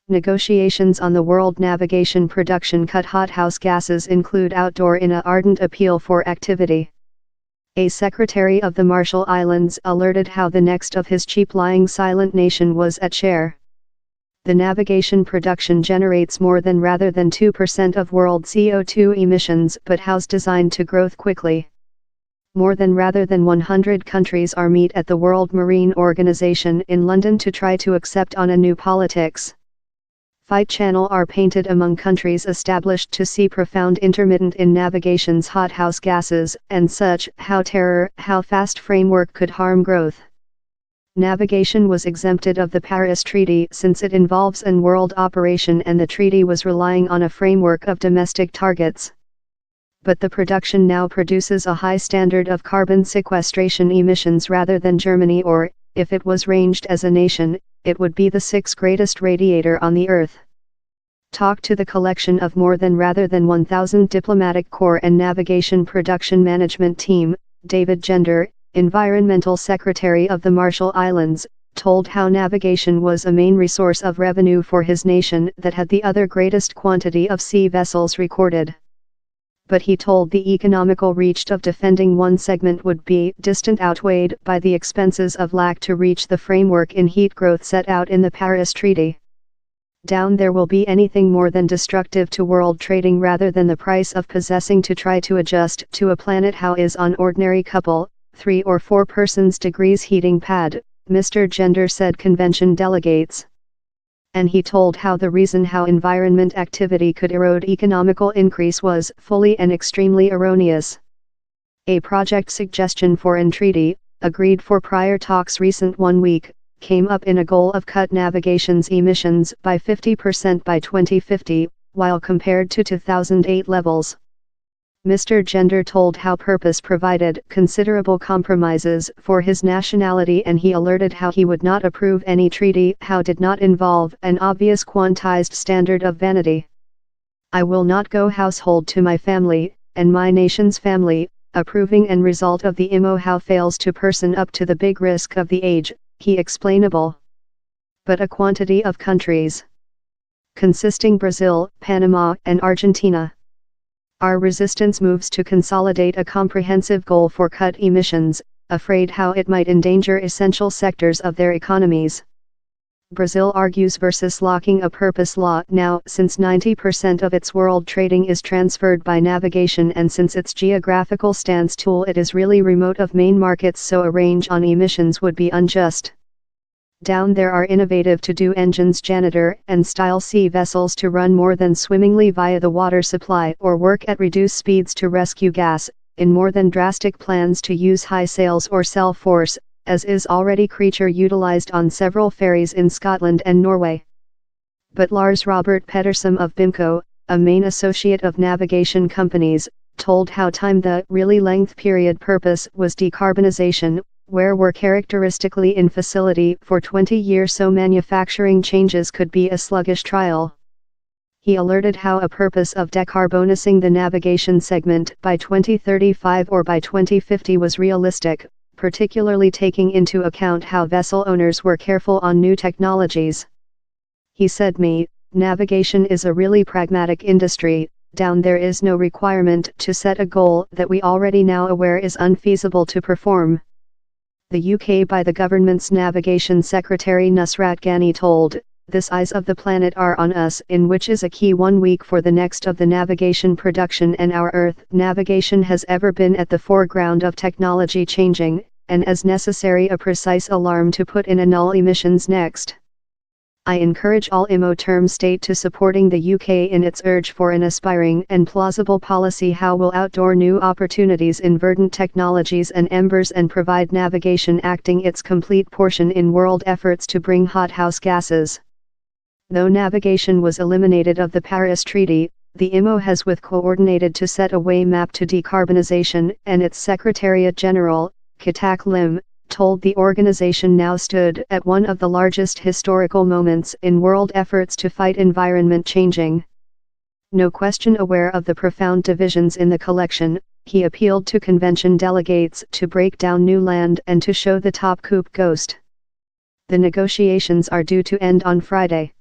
Negotiations on the world navigation production cut hothouse gases include outdoor in a ardent appeal for activity. A secretary of the Marshall Islands alerted how the next of his cheap-lying silent nation was at share. The navigation production generates more than rather than 2% of world CO2 emissions but how's designed to growth quickly. More than rather than 100 countries are meet at the World Marine Organization in London to try to accept on a new politics. Fight channel are painted among countries established to see profound intermittent in navigation's hothouse gases, and such, how terror, how fast framework could harm growth. Navigation was exempted of the Paris Treaty since it involves an world operation and the treaty was relying on a framework of domestic targets. But the production now produces a high standard of carbon sequestration emissions rather than Germany or, if it was ranged as a nation, it would be the sixth greatest radiator on the earth. Talk to the collection of more than rather than 1,000 diplomatic corps and navigation production management team, David Gender, Environmental Secretary of the Marshall Islands, told how navigation was a main resource of revenue for his nation that had the other greatest quantity of sea vessels recorded. But he told the economical reach of defending one segment would be distant outweighed by the expenses of lack to reach the framework in heat growth set out in the Paris Treaty. Down there will be anything more than destructive to world trading rather than the price of possessing to try to adjust to a planet how is on ordinary couple, 3 or 4 persons degrees heating pad, Mr. Gender said convention delegates. And he told how the reason how environment activity could erode economical increase was fully and extremely erroneous. A project suggestion for an treaty, agreed for prior talks recent 1 week, came up in a goal of cut navigation's emissions by 50% by 2050, while compared to 2008 levels. Mr. Gender told how purpose provided considerable compromises for his nationality and he alerted how he would not approve any treaty how did not involve an obvious quantized standard of vanity. I will not go household to my family, and my nation's family, approving and result of the IMO how fails to person up to the big risk of the age, he explainable. But a quantity of countries, consisting Brazil, Panama, and Argentina. Our resistance moves to consolidate a comprehensive goal for cut emissions, afraid how it might endanger essential sectors of their economies. Brazil argues versus locking a purpose law now since 90% of its world trading is transferred by navigation and since its geographical stance tool it is really remote of main markets so a range on emissions would be unjust. Down there are innovative to-do engines janitor and style sea vessels to run more than swimmingly via the water supply or work at reduced speeds to rescue gas, in more than drastic plans to use high sails or sail force, as is already creature utilized on several ferries in Scotland and Norway. But Lars Robert Pedersen of BIMCO, a main associate of navigation companies, told how time the really length period purpose was decarbonization, where were characteristically in facility for 20 years so manufacturing changes could be a sluggish trial. He alerted how a purpose of decarbonizing the navigation segment by 2035 or by 2050 was realistic, particularly taking into account how vessel owners were careful on new technologies. He said navigation is a really pragmatic industry, down there is no requirement to set a goal that we already now aware is unfeasible to perform. The UK by the government's navigation secretary Nusrat Ghani told, "This eyes of the planet are on us," in which is a key 1 week for the next of the navigation production and our Earth navigation has ever been at the foreground of technology changing, and as necessary a precise alarm to put in a null emissions next. I encourage all IMO term state to supporting the UK in its urge for an aspiring and plausible policy how will outdoor new opportunities in verdant technologies and embers and provide navigation acting its complete portion in world efforts to bring hothouse gases. Though navigation was eliminated of the Paris Treaty, the IMO has with coordinated to set a way map to decarbonization and its Secretariat General, Katak Lim, told the organization now stood at one of the largest historical moments in world efforts to fight environment changing. No question aware of the profound divisions in the collection, he appealed to convention delegates to break down new land and to show the top coup ghost. The negotiations are due to end on Friday.